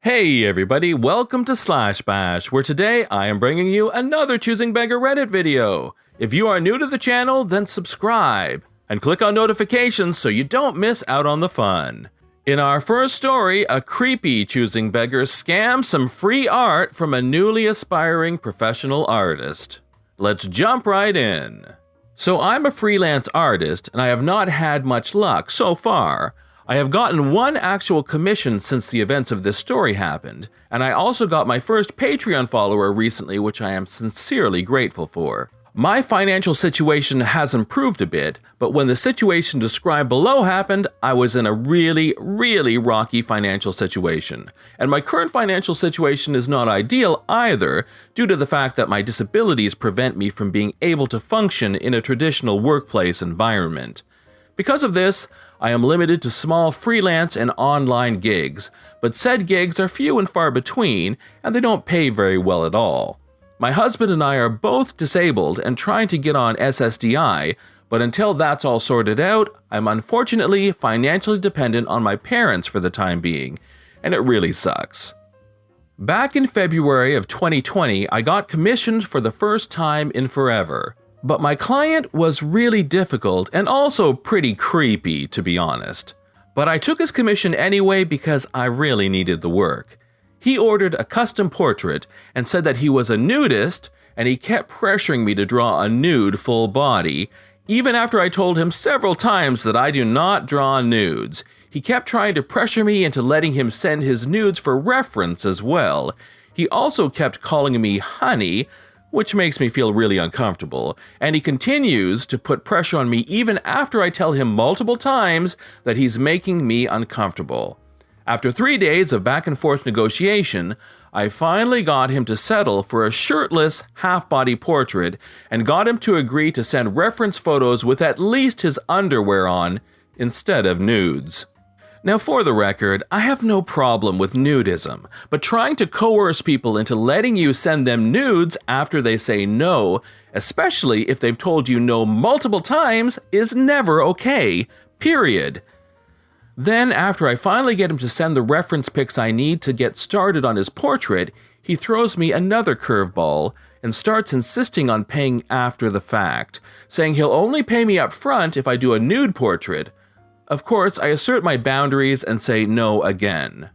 Hey everybody, welcome to Slash Bash, where today I am bringing you another Choosing Beggar Reddit video. If you are new to the channel, then subscribe, and click on notifications so you don't miss out on the fun. In our first story, a creepy choosing beggar scams some free art from a newly aspiring professional artist. Let's jump right in. So I'm a freelance artist, and I have not had much luck so far. I have gotten one actual commission since the events of this story happened, and I also got my first Patreon follower recently, which I am sincerely grateful for. My financial situation has improved a bit, but when the situation described below happened, I was in a really rocky financial situation. And my current financial situation is not ideal either, due to the fact that my disabilities prevent me from being able to function in a traditional workplace environment. Because of this, I am limited to small freelance and online gigs, but said gigs are few and far between, and they don't pay very well at all. My husband and I are both disabled and trying to get on SSDI, but until that's all sorted out, I'm unfortunately financially dependent on my parents for the time being, and it really sucks. Back in February of 2020, I got commissioned for the first time in forever. But my client was really difficult and also pretty creepy, to be honest. But I took his commission anyway because I really needed the work. He ordered a custom portrait and said that he was a nudist, and he kept pressuring me to draw a nude full body, even after I told him several times that I do not draw nudes. He kept trying to pressure me into letting him send his nudes for reference as well. He also kept calling me honey, which makes me feel really uncomfortable, and he continues to put pressure on me even after I tell him multiple times that he's making me uncomfortable. After 3 days of back and forth negotiation, I finally got him to settle for a shirtless, half-body portrait and got him to agree to send reference photos with at least his underwear on instead of nudes. Now, for the record, I have no problem with nudism, but trying to coerce people into letting you send them nudes after they say no, especially if they've told you no multiple times, is never okay, period. Then, after I finally get him to send the reference pics I need to get started on his portrait, he throws me another curveball and starts insisting on paying after the fact, saying he'll only pay me up front if I do a nude portrait. Of course, I assert my boundaries and say no again.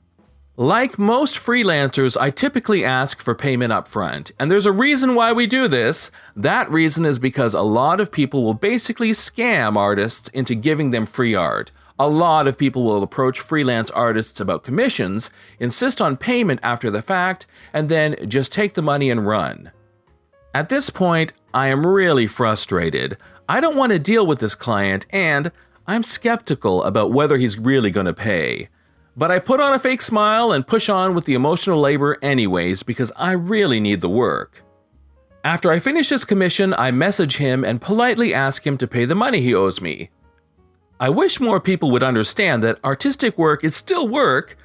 Like most freelancers, I typically ask for payment up front, and there's a reason why we do this. That reason is because a lot of people will basically scam artists into giving them free art. A lot of people will approach freelance artists about commissions, insist on payment after the fact, and then just take the money and run. At this point, I am really frustrated. I don't want to deal with this client, and I'm skeptical about whether he's really going to pay. But I put on a fake smile and push on with the emotional labor anyways because I really need the work. After I finish his commission, I message him and politely ask him to pay the money he owes me. I wish more people would understand that artistic work is still work.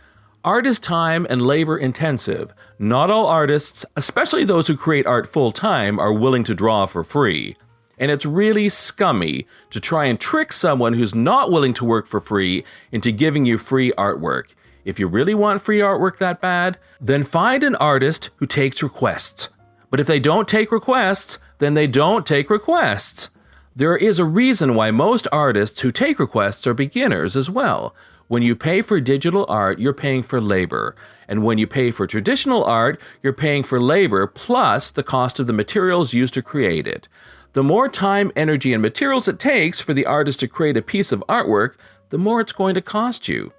Art is time and labor intensive. Not all artists, especially those who create art full-time, are willing to draw for free. And it's really scummy to try and trick someone who's not willing to work for free into giving you free artwork. If you really want free artwork that bad, then find an artist who takes requests. But if they don't take requests, then they don't take requests. There is a reason why most artists who take requests are beginners as well. When you pay for digital art, you're paying for labor. And when you pay for traditional art, you're paying for labor plus the cost of the materials used to create it. The more time, energy, and materials it takes for the artist to create a piece of artwork, the more it's going to cost you.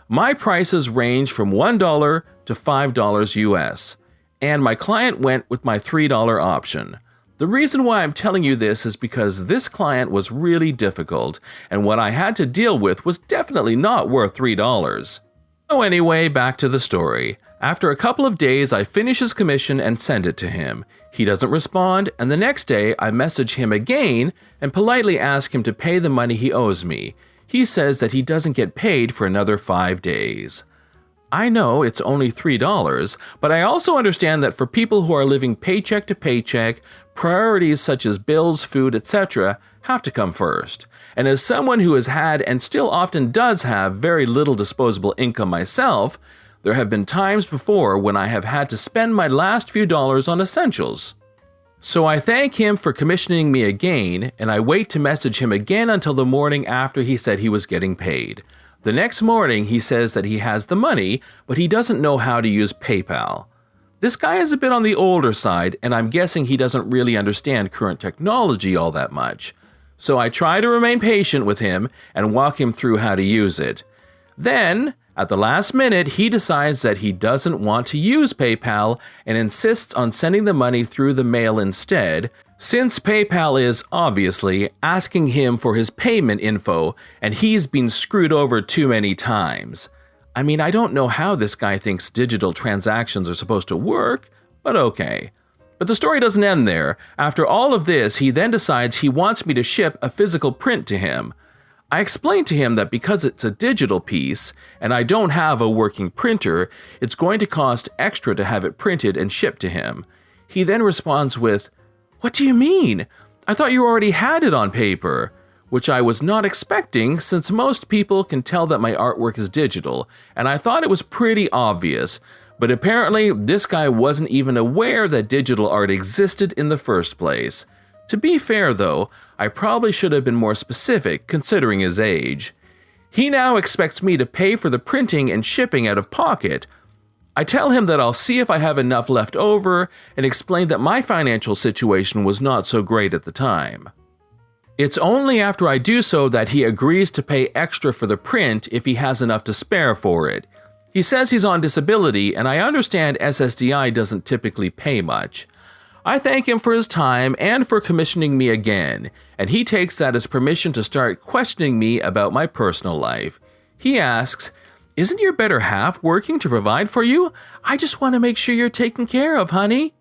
My prices range from $1 to $5 US, and my client went with my $3 option. The reason why I'm telling you this is because this client was really difficult, and what I had to deal with was definitely not worth $3. So anyway, back to the story. After a couple of days, I finish his commission and send it to him. He doesn't respond, and the next day, I message him again and politely ask him to pay the money he owes me. He says that he doesn't get paid for another 5 days. I know it's only $3, but I also understand that for people who are living paycheck to paycheck, priorities such as bills, food, etc. have to come first. And as someone who has had and still often does have very little disposable income myself, There have been times before when I have had to spend my last few dollars on essentials. So I thank him for commissioning me again, and I wait to message him again until the morning after he said he was getting paid. The next morning, he says that he has the money, but he doesn't know how to use PayPal. This guy is a bit on the older side, and I'm guessing he doesn't really understand current technology all that much. So I try to remain patient with him and walk him through how to use it. Then, at the last minute, he decides that he doesn't want to use PayPal and insists on sending the money through the mail instead, since PayPal is, obviously, asking him for his payment info and he's been screwed over too many times. I mean, I don't know how this guy thinks digital transactions are supposed to work, but okay. But the story doesn't end there. After all of this, he then decides he wants me to ship a physical print to him. I explained to him that because it's a digital piece, and I don't have a working printer, it's going to cost extra to have it printed and shipped to him. He then responds with, "What do you mean? I thought you already had it on paper," which I was not expecting since most people can tell that my artwork is digital, and I thought it was pretty obvious. But apparently, this guy wasn't even aware that digital art existed in the first place. To be fair though, I probably should have been more specific considering his age. He now expects me to pay for the printing and shipping out of pocket. I tell him that I'll see if I have enough left over and explain that my financial situation was not so great at the time. It's only after I do so that he agrees to pay extra for the print if he has enough to spare for it. He says he's on disability, and I understand SSDI doesn't typically pay much. I thank him for his time and for commissioning me again, and he takes that as permission to start questioning me about my personal life. He asks, "Isn't your better half working to provide for you? I just want to make sure you're taken care of, honey."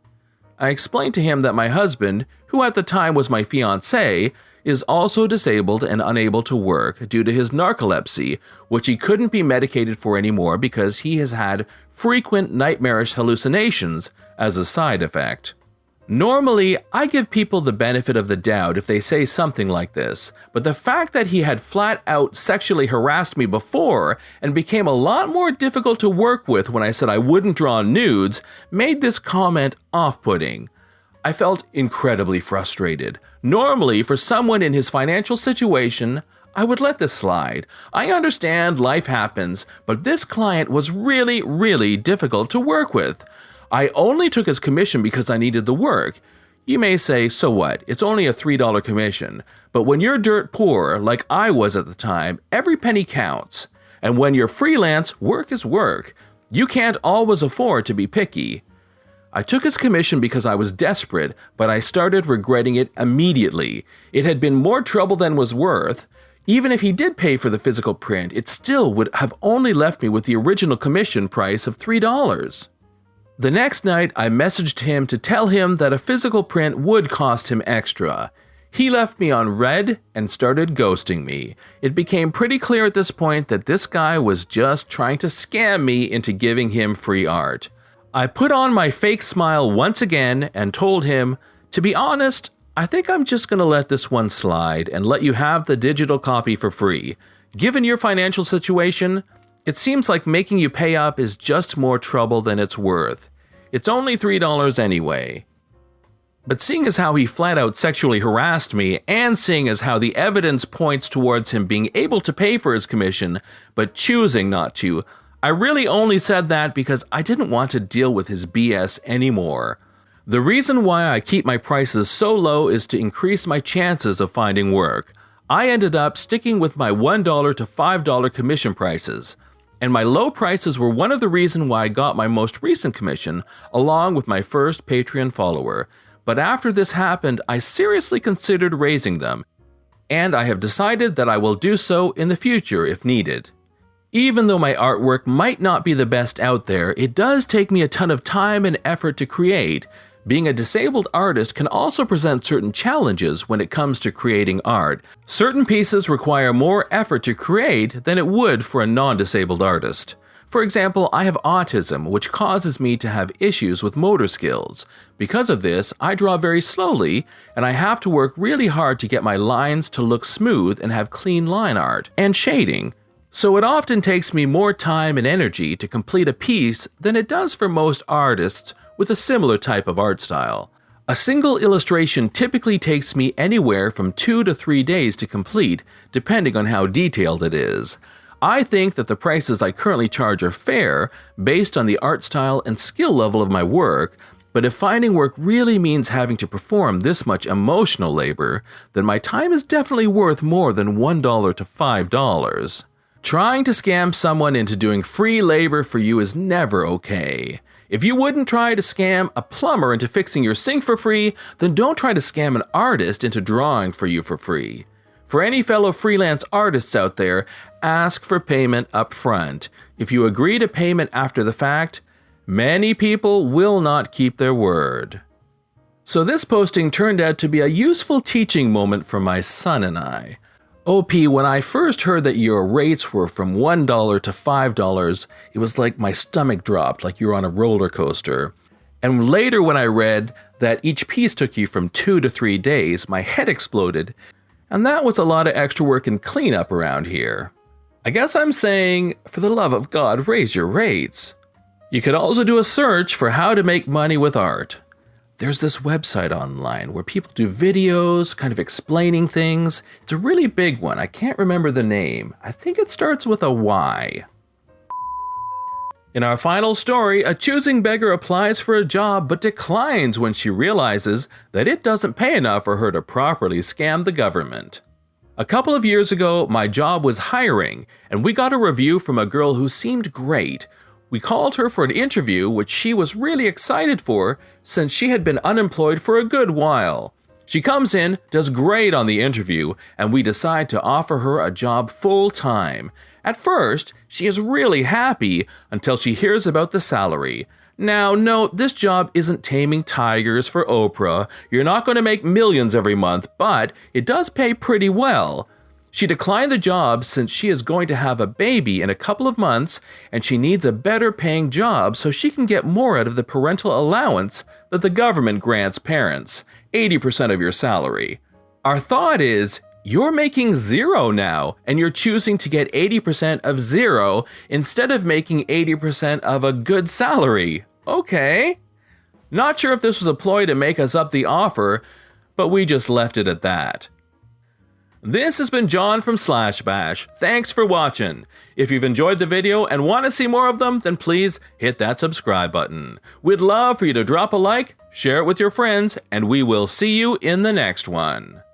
I explained to him that my husband, who at the time was my fiancé, is also disabled and unable to work due to his narcolepsy, which he couldn't be medicated for anymore because he has had frequent nightmarish hallucinations as a side effect. Normally, I give people the benefit of the doubt if they say something like this, but the fact that he had flat out sexually harassed me before and became a lot more difficult to work with when I said I wouldn't draw nudes made this comment off-putting. I felt incredibly frustrated. Normally, for someone in his financial situation, I would let this slide. I understand life happens, but this client was really difficult to work with. I only took his commission because I needed the work. You may say, so what? It's only a $3 commission. But when you're dirt poor, like I was at the time, every penny counts. And when you're freelance, work is work. You can't always afford to be picky. I took his commission because I was desperate, but I started regretting it immediately. It had been more trouble than was worth. Even if he did pay for the physical print, it still would have only left me with the original commission price of $3. The next night, I messaged him to tell him that a physical print would cost him extra. He left me on red and started ghosting me. It became pretty clear at this point that this guy was just trying to scam me into giving him free art. I put on my fake smile once again and told him, "To be honest, I think I'm just going to let this one slide and let you have the digital copy for free. Given your financial situation, it seems like making you pay up is just more trouble than it's worth. It's only $3 anyway." But seeing as how he flat out sexually harassed me, and seeing as how the evidence points towards him being able to pay for his commission, but choosing not to, I really only said that because I didn't want to deal with his BS anymore. The reason why I keep my prices so low is to increase my chances of finding work. I ended up sticking with my $1 to $5 commission prices. And my low prices were one of the reasons why I got my most recent commission, along with my first Patreon follower. But after this happened, I seriously considered raising them, and I have decided that I will do so in the future if needed. Even though my artwork might not be the best out there, it does take me a ton of time and effort to create. Being a disabled artist can also present certain challenges when it comes to creating art. Certain pieces require more effort to create than it would for a non-disabled artist. For example, I have autism, which causes me to have issues with motor skills. Because of this, I draw very slowly, and I have to work really hard to get my lines to look smooth and have clean line art and shading. So it often takes me more time and energy to complete a piece than it does for most artists with a similar type of art style. A single illustration typically takes me anywhere from 2 to 3 days to complete, depending on how detailed it is. I think that the prices I currently charge are fair based on the art style and skill level of my work, but if finding work really means having to perform this much emotional labor, then my time is definitely worth more than $1 to $5. Trying to scam someone into doing free labor for you is never okay. If you wouldn't try to scam a plumber into fixing your sink for free, then don't try to scam an artist into drawing for you for free. For any fellow freelance artists out there, ask for payment up front. If you agree to payment after the fact, many people will not keep their word. So this posting turned out to be a useful teaching moment for my son and I. OP, when I first heard that your rates were from $1 to $5, it was like my stomach dropped, like you're on a roller coaster. And later when I read that each piece took you from 2 to 3 days, my head exploded. And that was a lot of extra work and cleanup around here. I guess I'm saying, for the love of God, raise your rates. You could also do a search for how to make money with art. There's this website online where people do videos, kind of explaining things. It's a really big one. I can't remember the name. I think it starts with a Y. In our final story, a choosing beggar applies for a job but declines when she realizes that it doesn't pay enough for her to properly scam the government. A couple of years ago, my job was hiring, and we got a review from a girl who seemed great. We called her for an interview, which she was really excited for since she had been unemployed for a good while. She comes in, does great on the interview, and we decide to offer her a job full-time. At first, she is really happy until she hears about the salary. Now, note, this job isn't taming tigers for Oprah. You're not going to make millions every month, but it does pay pretty well. She declined the job since she is going to have a baby in a couple of months and she needs a better paying job so she can get more out of the parental allowance that the government grants parents, 80% of your salary. Our thought is, you're making zero now and you're choosing to get 80% of zero instead of making 80% of a good salary. Okay. Not sure if this was a ploy to make us up the offer, but we just left it at that. This has been John from Slash Bash. Thanks for watching. If you've enjoyed the video and want to see more of them, then please hit that subscribe button. We'd love for you to drop a like, share it with your friends, and we will see you in the next one.